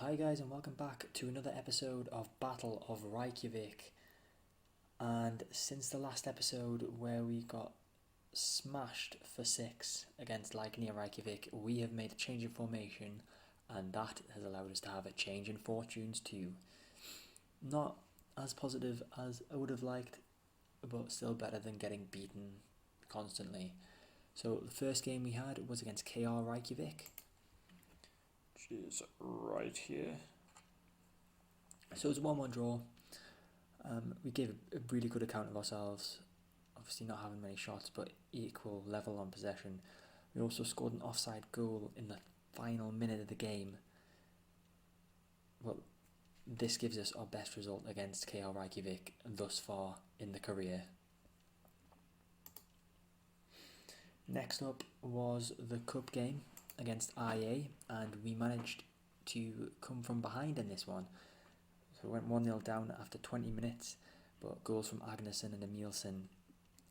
Hi guys and welcome back to another episode of Battle of Reykjavik. And since the last episode where we got smashed for 6 against Vikingur Reykjavik, we have made a change in formation, and that has allowed us to have a change in fortunes too. Not as positive as I would have liked, but still better than getting beaten constantly. So the first game we had was against KR Reykjavik, which is right here. So it was a 1-1 draw. We gave a really good account of ourselves, obviously not having many shots but equal level on possession. We also scored an offside goal in the final minute of the game. Well, this gives us our best result against KR Reykjavik thus far in the career. Next up was the cup game against IA, and we managed to come from behind in this one. So we went 1-0 down after 20 minutes, but goals from Agnesson and Emilsen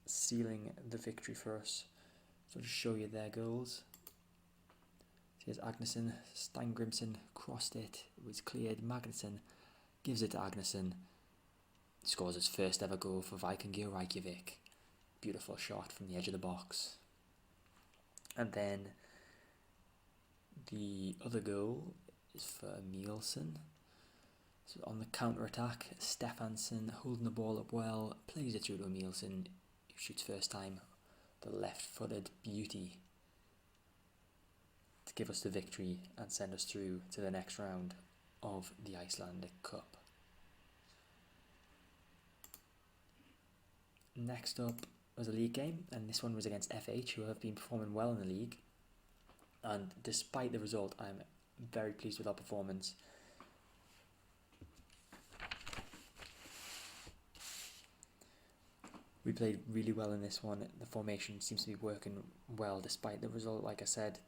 sealing the victory for us. So I'll just show you their goals. So here's Agnesson, Steingrimsson crossed it was cleared, Magnusson gives it to Agnesson, scores his first ever goal for Vikingur Reykjavik. Beautiful shot from the edge of the box. And then the other goal is for Emilsen. So on the counter-attack, Stefansson holding the ball up well, plays it through to Emilsen, who shoots first time, the left-footed beauty, to give us the victory and send us through to the next round of the Icelandic Cup. Next up was a league game, and this one was against FH, who have been performing well in the league. And despite the result, I'm very pleased with our performance. We played really well in this one. The formation seems to be working well despite the result, like I said.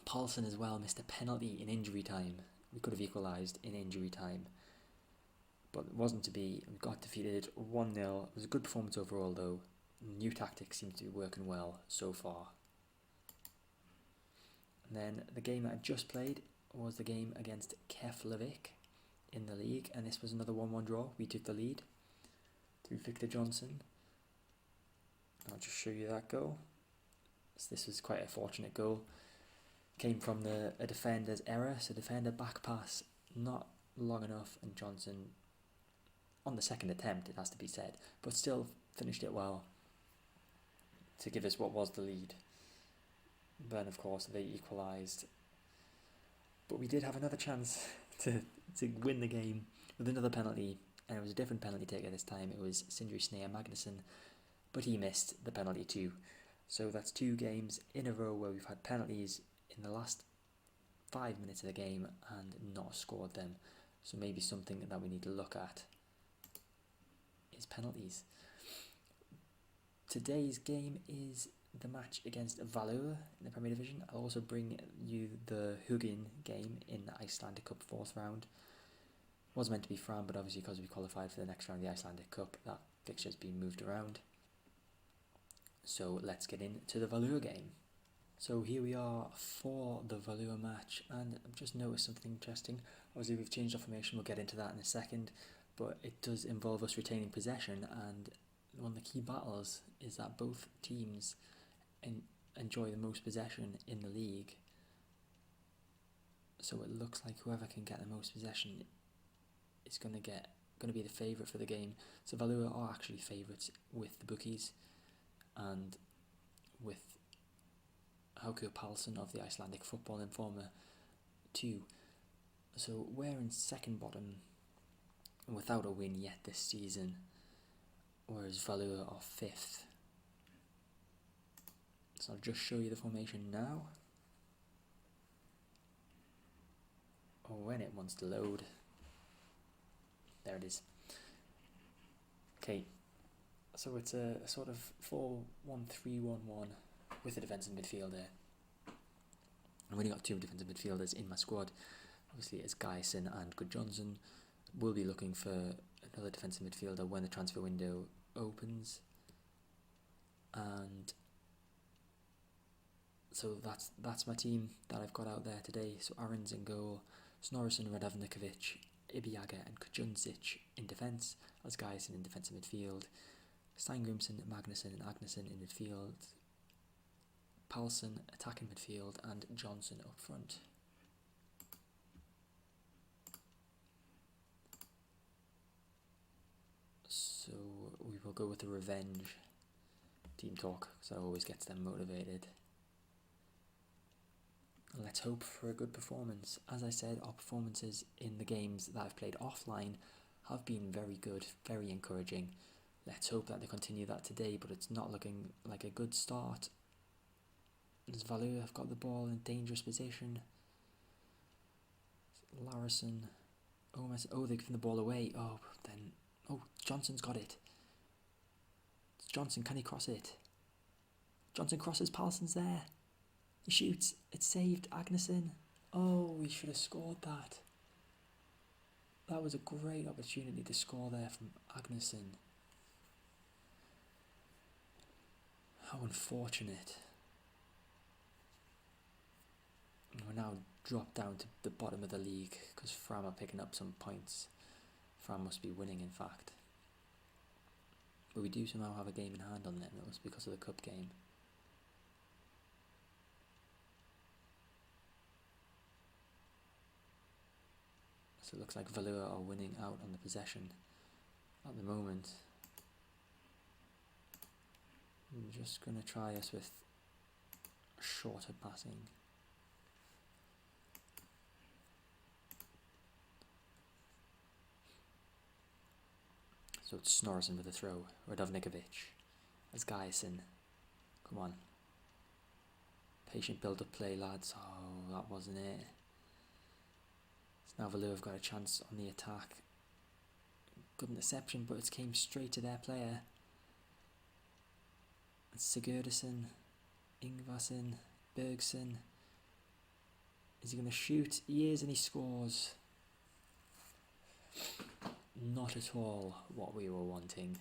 Paulson as well missed a penalty in injury time. We could have equalised in injury time, but it wasn't to be. We got defeated 1-0. It was a good performance overall though. New tactics seem to be working well so far. And then the game that I just played was the game against Keflavik in the league, and this was another 1-1 draw. We took the lead through Victor Johnson. I'll just show you that goal. So this was quite a fortunate goal. Came from a defender's error, so defender back pass not long enough, and Johnson on the second attempt, it has to be said, but still finished it well to give us what was the lead. Then of course they equalised, but we did have another chance to win the game with another penalty, and it was a different penalty taker this time. It was Sindri Snea Magnusson, but he missed the penalty too. So that's 2 games in a row where we've had penalties in the last 5 minutes of the game and not scored them. So maybe something that we need to look at is penalties. Today's game is the match against Valur in the Premier Division. I'll also bring you the Hugin game in the Icelandic Cup 4th round. Was meant to be Fram, but obviously because we qualified for the next round of the Icelandic Cup, that fixture's been moved around. So let's get into the Valur game. So here we are for the Valur match, and I've just noticed something interesting. Obviously we've changed our formation, we'll get into that in a second, but it does involve us retaining possession, and one of the key battles is that both teams enjoy the most possession in the league. So it looks like whoever can get the most possession is going to be the favourite for the game. So Valur are actually favourites with the bookies, and with Haukur Palsson of the Icelandic Football Informer too. So we're in second bottom without a win yet this season, whereas Valur are 5th. So I'll just show you the formation now. Or when it wants to load. There it is. Okay, so it's a sort of 4-1-3-1-1 with a defensive midfielder. I've only got 2 defensive midfielders in my squad. Obviously it's Guyson and Good Johnson. We'll be looking for another defensive midfielder when the transfer window opens. And so that's my team that I've got out there today. So Aaron's in goal, Snorrisson, Radovnikovic, Ibiaga and Kujundžić in defence, as Guyson in defensive midfield, Steingrimsson, Magnusson and Agnesson in midfield, Palsson attacking midfield and Johnson up front. So we will go with the revenge team talk, because that always gets them motivated. Let's hope for a good performance. As I said, our performances in the games that I've played offline have been very good, very encouraging. Let's hope that they continue that today, but it's not looking like a good start. As Valur have got the ball in a dangerous position. Larison, they've given the ball away. Johnson's got it. Johnson, can he cross it? Johnson crosses, Palsson's there. He shoots, it's saved, Agnesson. Oh, we should have scored that. That was a great opportunity to score there from Agnesson. How unfortunate. We're now dropped down to the bottom of the league because Fram are picking up some points. Fram must be winning, in fact. But we do somehow have a game in hand on them. It was because of the cup game. So it looks like Valur are winning out on the possession at the moment. I'm just going to try us with shorter passing. So it's Snorrisson with a throw, Radovnikovic, as Guyson. Come on. Patient build-up play, lads. Oh, that wasn't it. So now Valur have got a chance on the attack. Good interception, but it came straight to their player. It's Sigurdsson, Ingvarsson, Bergson. Is he going to shoot? He is, and he scores. Not at all what we were wanting.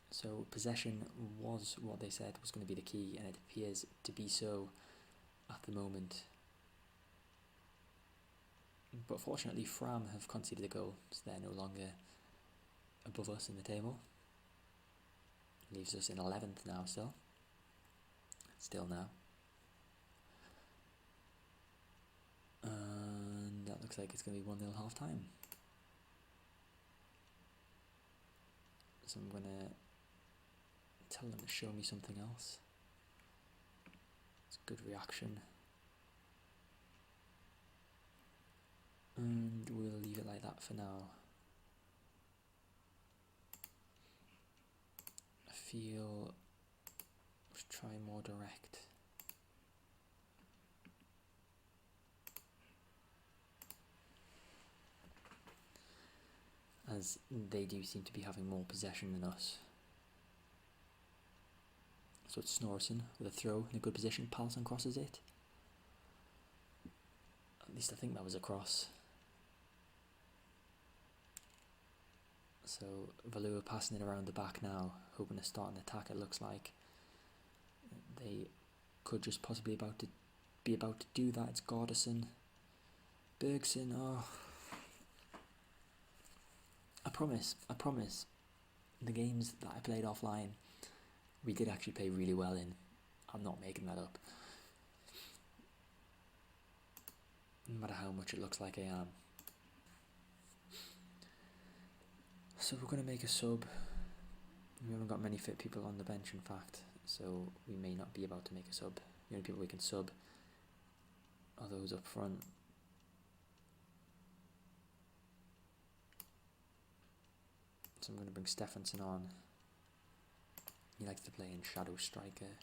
So possession was what they said was going to be the key, and it appears to be so at the moment. But fortunately Fram have conceded a goal, so they're no longer above us in the table. Leaves us in 11th now still. Still now. And that looks like it's going to be 1-0 half time. So I'm going to tell them to show me something else. It's a good reaction. And we'll leave it like that for now. I feel let's try more direct. As they do seem to be having more possession than us. So it's Snorrisson with a throw in a good position. Palsson crosses it. At least I think that was a cross. So Valur passing it around the back now, hoping to start an attack. It looks like they could just possibly be about to do that. It's Gordison, Bergson. Oh, I promise. The games that I played offline, we did actually play really well in. I'm not making that up. No matter how much it looks like I am. So we're going to make a sub. We haven't got many fit people on the bench, in fact, so we may not be about to make a sub. The only people we can sub are those up front. So I'm going to bring Stefansson on. He likes to play in shadow striker.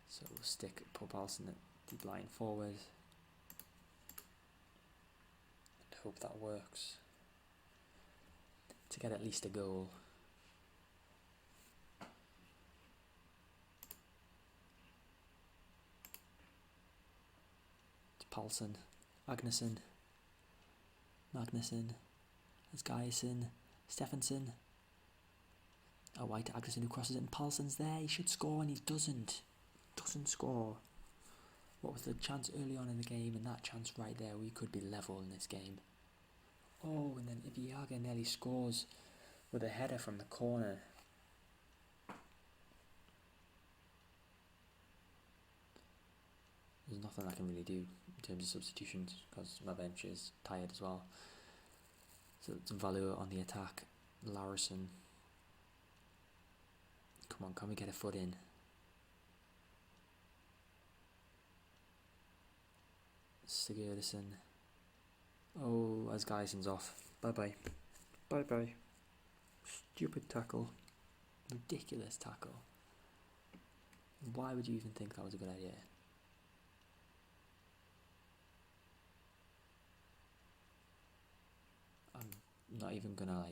So we'll stick Paul Palsson at deep line forward. And hope that works. To get at least a goal. It's Palsson, Agnesson, Magnusson, there's Guyson, Stefansson. A white to Agnerson who crosses it, and Paulson's there. He should score, and he doesn't. Doesn't score. What was the chance early on in the game, and that chance right there, we could be level in this game. Oh, and then Ibiaga nearly scores with a header from the corner. There's nothing I can really do in terms of substitutions because my bench is tired as well. So it's Valur on the attack. Larison. Come on, can we get a foot in? Sigurðsson. Oh, as Geison's off. Bye bye. Bye bye. Stupid tackle. Ridiculous tackle. Why would you even think that was a good idea? I'm not even gonna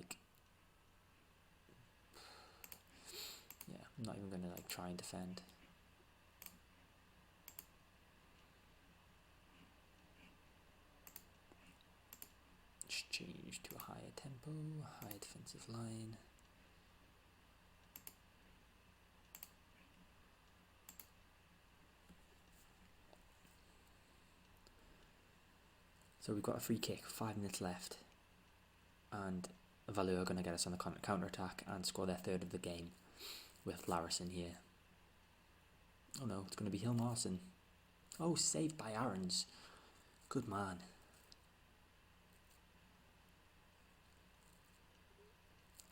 I'm not even gonna try and defend. Just change to a higher tempo, higher defensive line. So we've got a free kick, 5 minutes left, and Valur are going to get us on the counter-attack and score their third of the game with Larison here. Oh no, it's going to be Hilmarsson. Oh, saved by Aarons. Good man.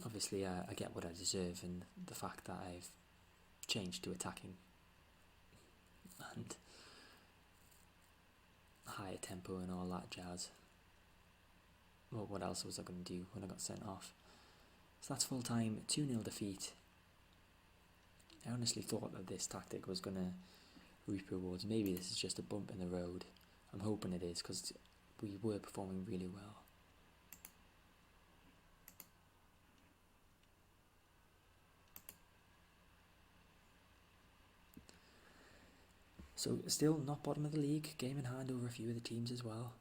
Obviously, I get what I deserve in the fact that I've changed to attacking and higher tempo and all that jazz. Well, what else was I going to do when I got sent off? So that's full time, 2-0 defeat. I honestly thought that this tactic was going to reap rewards. Maybe this is just a bump in the road. I'm hoping it is because we were performing really well. So still not bottom of the league, game in hand over a few of the teams as well.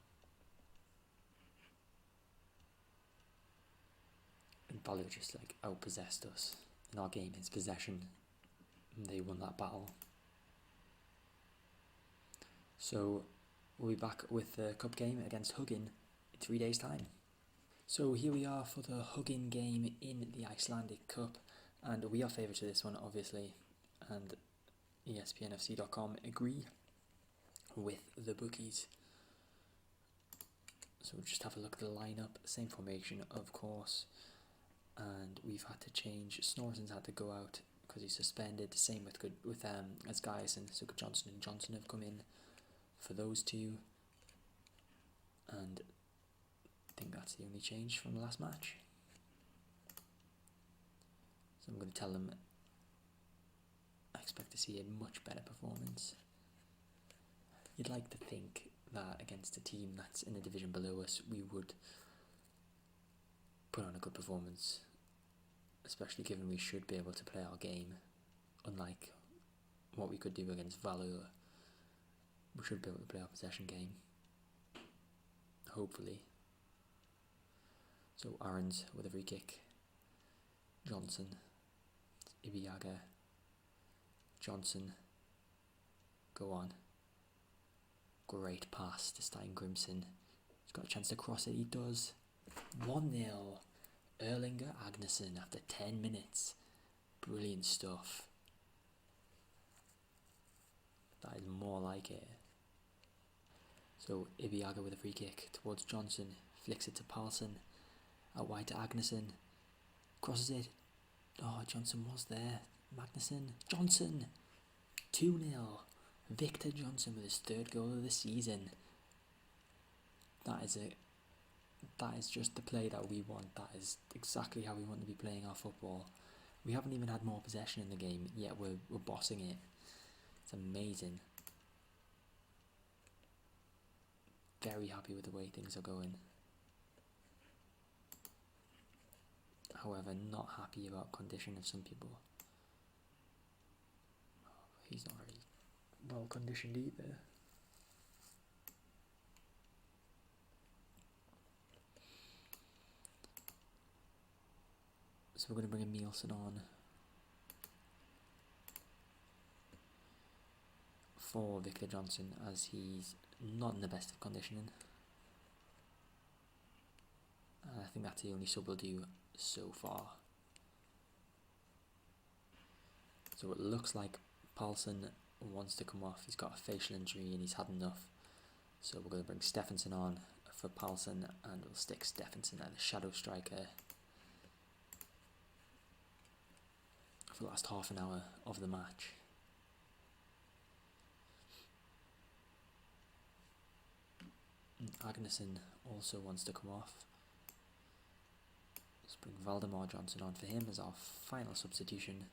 And Valur just outpossessed us in our game. It's possession. And they won that battle. So we'll be back with the cup game against Hugin in 3 days' time. So here we are for the Hugin game in the Icelandic Cup, and we are favourites to this one obviously, and ESPNFC.com agree with the bookies. So we'll just have a look at the lineup. Same formation, of course, and we've had to change. Snorrison's had to go out because he's suspended. Same with as Guyson, so Johnson and Johnson have come in for those two, and I think that's the only change from the last match. So I'm going to tell them I expect to see a much better performance. You'd like to think that against a team that's in a division below us, we would put on a good performance, especially given we should be able to play our game, unlike what we could do against Valur. We should be able to play our possession game, hopefully. So Aarons with a free kick, Johnson, Ibiaga, Johnson, go on. Great pass to Stein Grimson. He's got a chance to cross it, he does. 1-0. Erlinger Agnerson after 10 minutes. Brilliant stuff. That is more like it. So Ibiaga with a free kick towards Johnson. Flicks it to Paulson. Out wide to Agnerson. Crosses it. Oh, Johnson was there. Magnuson. Johnson. 2-0. Victor Johnson with his third goal of the season. That is just the play that we want. That is exactly how we want to be playing our football. We haven't even had more possession in the game, yet we're bossing it. It's amazing. Very happy with the way things are going. However, not happy about condition of some people. He's not really well conditioned either. So we're going to bring Emilson on for Victor Johnson, as he's not in the best of conditioning. And I think that's the only sub we'll do so far. So it looks like Paulson wants to come off. He's got a facial injury and he's had enough. So we're going to bring Stephenson on for Paulson, and we'll stick Stephenson as the shadow striker for the last half an hour of the match. And Agnesson also wants to come off. Let's bring Valdemar Johnson on for him as our final substitution.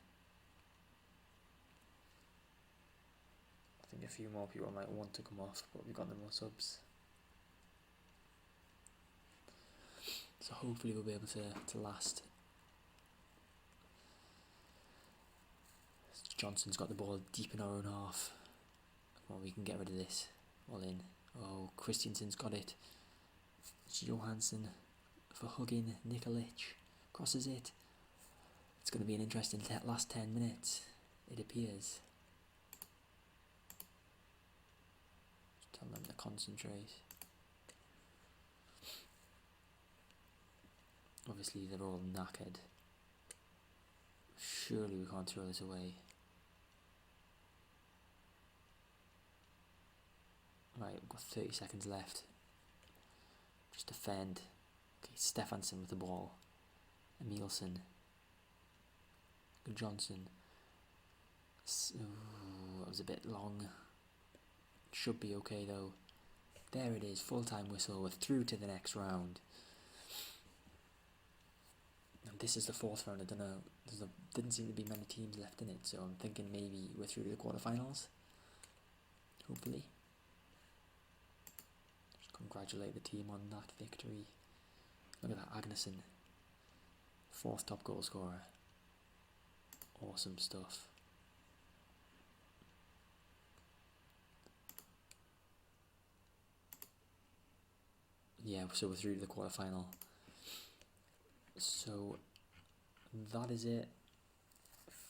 I think a few more people might want to come off, but we've got no more subs. So hopefully we'll be able to last. Johnson's got the ball deep in our own half. Well, we can get rid of this. All in. Oh, Christiansen's got it. It's Johansson for hugging. Nikolic crosses it. It's going to be an interesting last 10 minutes, it appears. Just tell them to concentrate. Obviously they're all knackered. Surely we can't throw this away. Right, we've got 30 seconds left. Just defend. Okay, Stefansson with the ball. Emilson. Johnson. Ooh, that was a bit long. Should be okay though. There it is, full-time whistle. We're through to the next round. And this is the fourth round. I don't know. Didn't seem to be many teams left in it, so I'm thinking maybe we're through to the quarterfinals. Hopefully. Just congratulate the team on that victory. Look at that, Agnesson. 4th top goal scorer. Awesome stuff. Yeah, so we're through to the quarterfinal. So that is it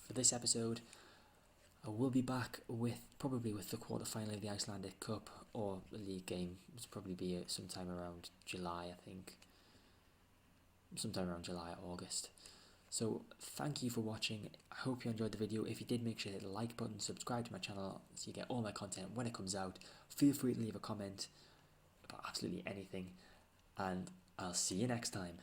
for this episode. I will be back probably with the quarterfinal of the Icelandic Cup or the league game. It's probably be sometime around July, I think. Sometime around July or August. So thank you for watching. I hope you enjoyed the video. If you did, make sure to hit the like button, subscribe to my channel so you get all my content when it comes out. Feel free to leave a comment about absolutely anything, and I'll see you next time.